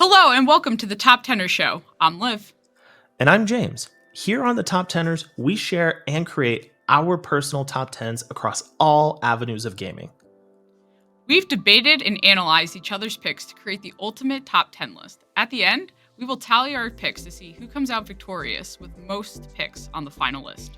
Hello and welcome to the Top Tenor Show. I'm Liv. And I'm James. Here on the Top Tenors, we share and create our personal top 10s across all avenues of gaming. We've debated and analyzed each other's picks to create the ultimate top 10 list. At the end, we will tally our picks to see who comes out victorious with most picks on the final list.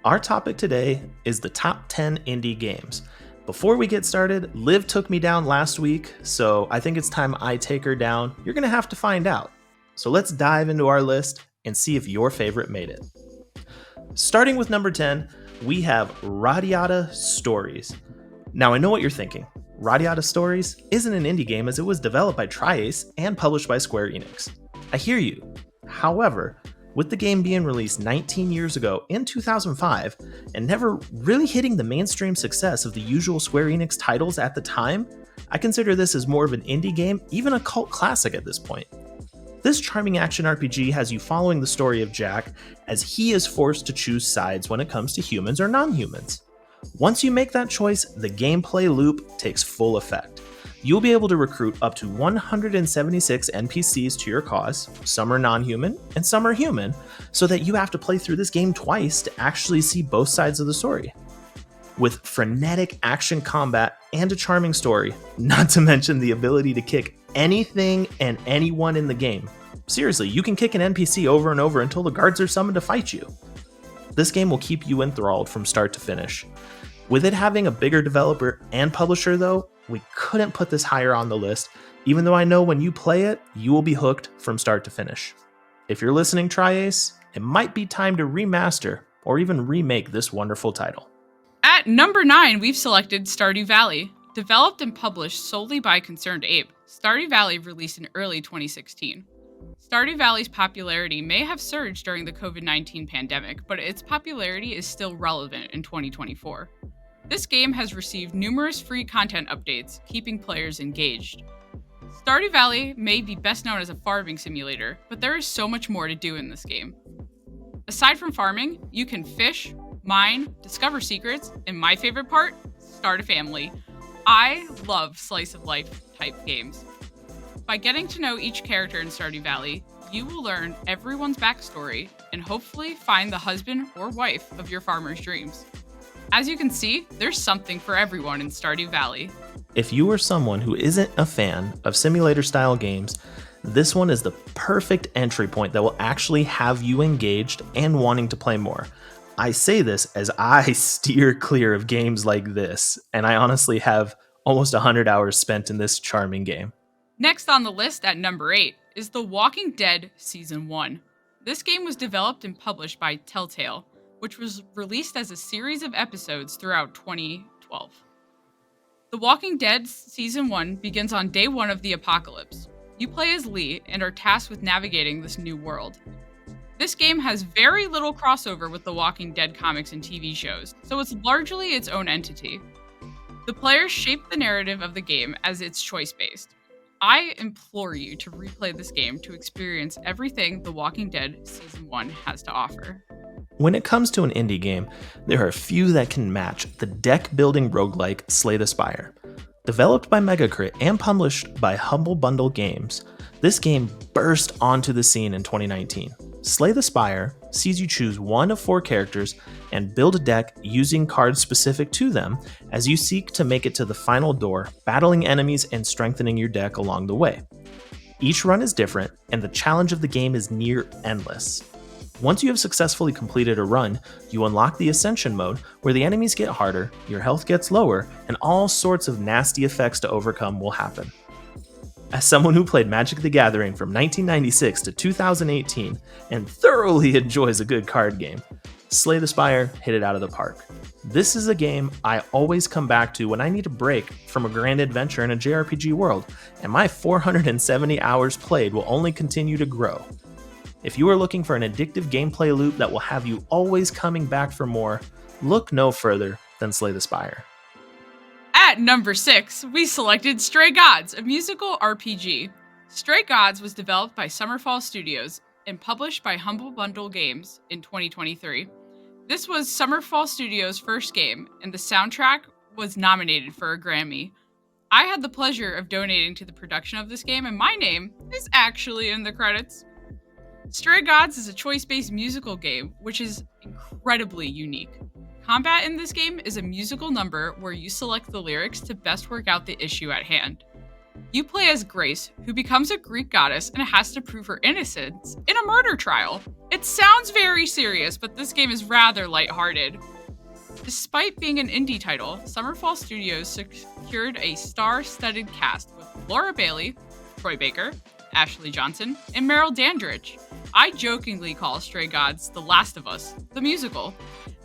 Our topic today is the top 10 indie games. Before we get started, Liv took me down last week, so I think it's time I take her down. You're going to have to find out. So let's dive into our list and see if your favorite made it. Starting with number 10, we have Radiata Stories. Now I know what you're thinking. Radiata Stories isn't an indie game as it was developed by Tri-Ace and published by Square Enix. I hear you. However, with the game being released 19 years ago in 2005 and never really hitting the mainstream success of the usual Square Enix titles at the time, I consider this as more of an indie game, even a cult classic at this point. This charming action RPG has you following the story of Jack as he is forced to choose sides when it comes to humans or non-humans. Once you make that choice, the gameplay loop takes full effect. You'll be able to recruit up to 176 NPCs to your cause, some are non-human and some are human, so that you have to play through this game twice to actually see both sides of the story. With frenetic action combat and a charming story, not to mention the ability to kick anything and anyone in the game. Seriously, you can kick an NPC over and over until the guards are summoned to fight you. This game will keep you enthralled from start to finish. With it having a bigger developer and publisher though, we couldn't put this higher on the list, even though I know when you play it, you will be hooked from start to finish. If you're listening, Tri-Ace, it might be time to remaster or even remake this wonderful title. At number 9, we've selected Stardew Valley. Developed and published solely by Concerned Ape, Stardew Valley released in early 2016. Stardew Valley's popularity may have surged during the COVID-19 pandemic, but its popularity is still relevant in 2024. This game has received numerous free content updates, keeping players engaged. Stardew Valley may be best known as a farming simulator, but there is so much more to do in this game. Aside from farming, you can fish, mine, discover secrets, and my favorite part, start a family. I love slice of life type games. By getting to know each character in Stardew Valley, you will learn everyone's backstory and hopefully find the husband or wife of your farmer's dreams. As you can see, there's something for everyone in Stardew Valley. If you are someone who isn't a fan of simulator-style games, this one is the perfect entry point that will actually have you engaged and wanting to play more. I say this as I steer clear of games like this, and I honestly have almost 100 hours spent in this charming game. Next on the list at number 8 is The Walking Dead Season 1. This game was developed and published by Telltale, which was released as a series of episodes throughout 2012. The Walking Dead Season 1 begins on day 1 of the apocalypse. You play as Lee and are tasked with navigating this new world. This game has very little crossover with The Walking Dead comics and TV shows, so it's largely its own entity. The players shape the narrative of the game as it's choice-based. I implore you to replay this game to experience everything The Walking Dead Season 1 has to offer. When it comes to an indie game, there are a few that can match the deck-building roguelike Slay the Spire. Developed by Megacrit and published by Humble Bundle Games, this game burst onto the scene in 2019. Slay the Spire sees you choose one of 4 characters and build a deck using cards specific to them as you seek to make it to the final door, battling enemies and strengthening your deck along the way. Each run is different, and the challenge of the game is near endless. Once you have successfully completed a run, you unlock the Ascension mode, where the enemies get harder, your health gets lower, and all sorts of nasty effects to overcome will happen. As someone who played Magic the Gathering from 1996 to 2018 and thoroughly enjoys a good card game, Slay the Spire hit it out of the park. This is a game I always come back to when I need a break from a grand adventure in a JRPG world, and my 470 hours played will only continue to grow. If you are looking for an addictive gameplay loop that will have you always coming back for more, look no further than Slay the Spire. At number 6, we selected Stray Gods, a musical RPG. Stray Gods was developed by Summerfall Studios and published by Humble Bundle Games in 2023. This was Summerfall Studios' first game, and the soundtrack was nominated for a Grammy. I had the pleasure of donating to the production of this game, and my name is actually in the credits. Stray Gods is a choice-based musical game, which is incredibly unique. Combat in this game is a musical number where you select the lyrics to best work out the issue at hand. You play as Grace, who becomes a Greek goddess and has to prove her innocence in a murder trial. It sounds very serious, but this game is rather lighthearted. Despite being an indie title, Summerfall Studios secured a star-studded cast with Laura Bailey, Troy Baker, Ashley Johnson, and Meryl Dandridge. I jokingly call Stray Gods The Last of Us, the musical.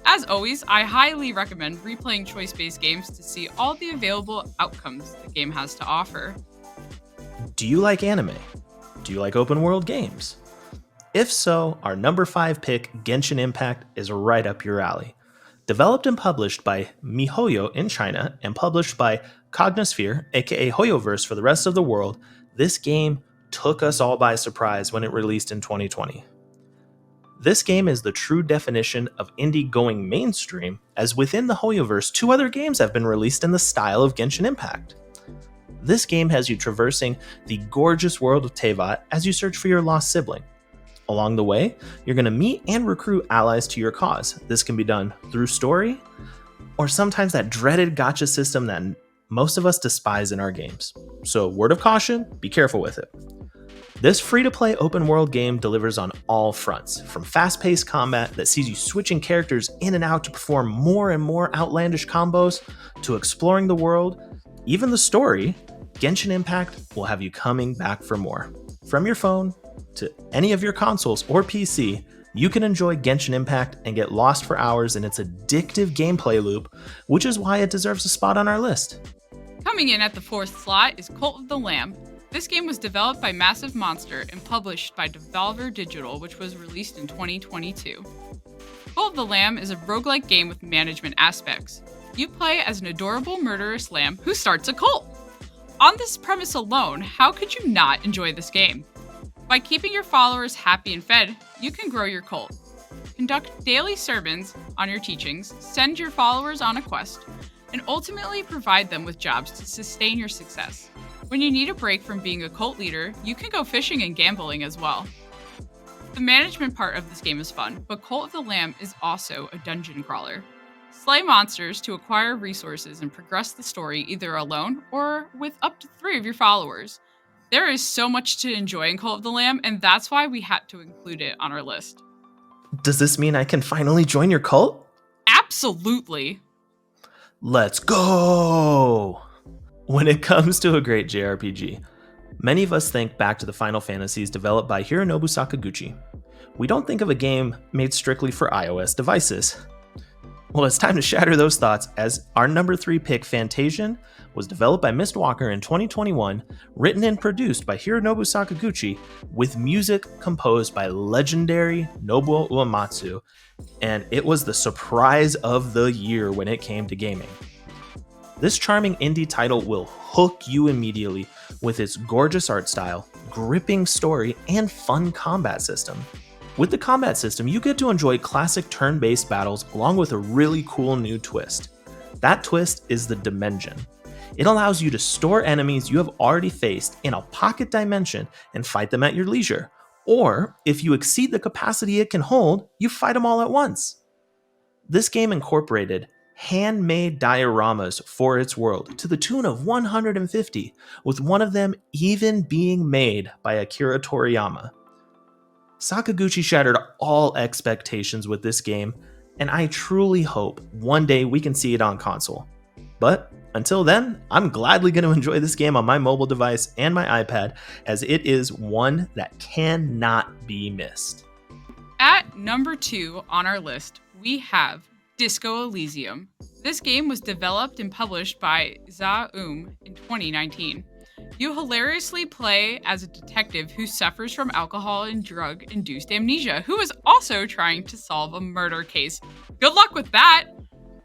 As always, I highly recommend replaying choice-based games to see all the available outcomes the game has to offer. Do you like anime? Do you like open world games? If so, our number 5 pick, Genshin Impact, is right up your alley. Developed and published by MiHoYo in China and published by Cognosphere, aka HoYoverse for the rest of the world, this game took us all by surprise when it released in 2020. This game is the true definition of indie going mainstream, as within the HoYoverse, 2 other games have been released in the style of Genshin Impact. This game has you traversing the gorgeous world of Teyvat as you search for your lost sibling. Along the way, you're going to meet and recruit allies to your cause. This can be done through story, or sometimes that dreaded gacha system that most of us despise in our games. So, word of caution, be careful with it. This free-to-play open-world game delivers on all fronts, from fast-paced combat that sees you switching characters in and out to perform more and more outlandish combos, to exploring the world, even the story. Genshin Impact will have you coming back for more. From your phone to any of your consoles or PC, you can enjoy Genshin Impact and get lost for hours in its addictive gameplay loop, which is why it deserves a spot on our list. Coming in at the 4th slot is Cult of the Lamb. This game was developed by Massive Monster and published by Devolver Digital, which was released in 2022. Cult of the Lamb is a roguelike game with management aspects. You play as an adorable murderous lamb who starts a cult. On this premise alone, how could you not enjoy this game? By keeping your followers happy and fed, you can grow your cult. Conduct daily sermons on your teachings, send your followers on a quest, and ultimately provide them with jobs to sustain your success. When you need a break from being a cult leader, you can go fishing and gambling as well. The management part of this game is fun, but Cult of the Lamb is also a dungeon crawler. Slay monsters to acquire resources and progress the story either alone or with up to 3 of your followers. There is so much to enjoy in Cult of the Lamb, and that's why we had to include it on our list. Does this mean I can finally join your cult? Absolutely. Let's go! When it comes to a great JRPG, many of us think back to the Final Fantasies developed by Hironobu Sakaguchi. We don't think of a game made strictly for iOS devices. Well, it's time to shatter those thoughts, as our number 3 pick, Fantasian, was developed by Mistwalker in 2021, written and produced by Hironobu Sakaguchi, with music composed by legendary Nobuo Uematsu, and it was the surprise of the year when it came to gaming. This charming indie title will hook you immediately with its gorgeous art style, gripping story, and fun combat system. With the combat system, you get to enjoy classic turn-based battles along with a really cool new twist. That twist is the Dimension. It allows you to store enemies you have already faced in a pocket dimension and fight them at your leisure. Or, if you exceed the capacity it can hold, you fight them all at once. This game incorporated handmade dioramas for its world to the tune of 150, with one of them even being made by Akira Toriyama. Sakaguchi shattered all expectations with this game, and I truly hope one day we can see it on console. But until then, I'm gladly going to enjoy this game on my mobile device and my iPad, as it is one that cannot be missed. At number 2 on our list, we have Disco Elysium. This game was developed and published by Zaum in 2019. You hilariously play as a detective who suffers from alcohol and drug-induced amnesia, who is also trying to solve a murder case. Good luck with that!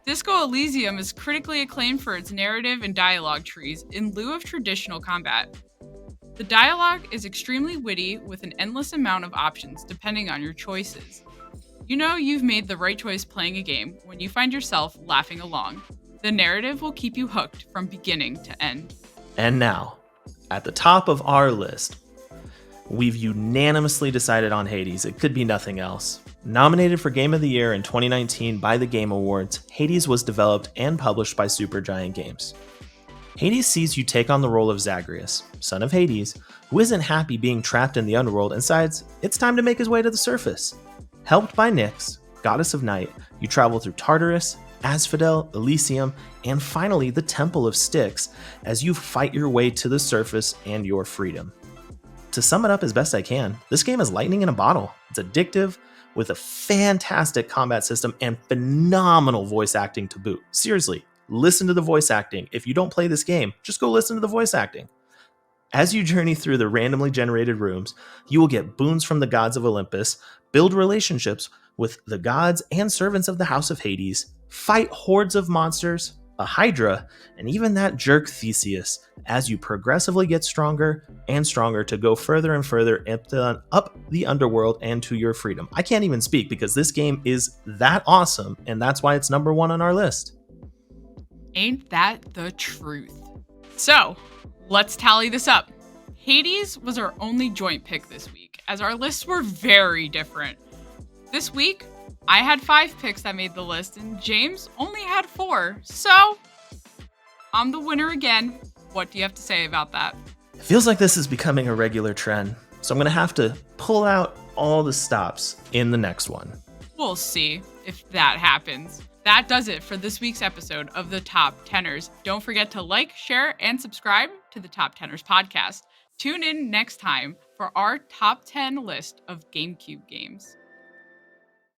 Disco Elysium is critically acclaimed for its narrative and dialogue trees in lieu of traditional combat. The dialogue is extremely witty with an endless amount of options depending on your choices. You know you've made the right choice playing a game when you find yourself laughing along. The narrative will keep you hooked from beginning to end. And now, at the top of our list, we've unanimously decided on Hades. It could be nothing else. Nominated for Game of the Year in 2019 by the Game Awards, Hades was developed and published by Supergiant Games. Hades sees you take on the role of Zagreus, son of Hades, who isn't happy being trapped in the underworld and decides it's time to make his way to the surface. Helped by Nyx, goddess of night, you travel through Tartarus, Asphodel, Elysium, and finally the Temple of Styx as you fight your way to the surface and your freedom. To sum it up as best I can, this game is lightning in a bottle. It's addictive, with a fantastic combat system and phenomenal voice acting to boot. Seriously, listen to the voice acting. If you don't play this game, just go listen to the voice acting. As you journey through the randomly generated rooms, you will get boons from the gods of Olympus, build relationships with the gods and servants of the House of Hades, fight hordes of monsters, a Hydra, and even that jerk Theseus, as you progressively get stronger and stronger to go further and further up the underworld and to your freedom. I can't even speak because this game is that awesome, and that's why it's number one on our list. Ain't that the truth? So, let's tally this up. Hades was our only joint pick this week, as our lists were very different. This week, I had 5 picks that made the list, and James only had 4. So, I'm the winner again. What do you have to say about that? It feels like this is becoming a regular trend, so I'm going to have to pull out all the stops in the next one. We'll see if that happens. That does it for this week's episode of the Top Tenors. Don't forget to like, share, and subscribe to the Top Tenors podcast. Tune in next time for our top 10 list of GameCube games.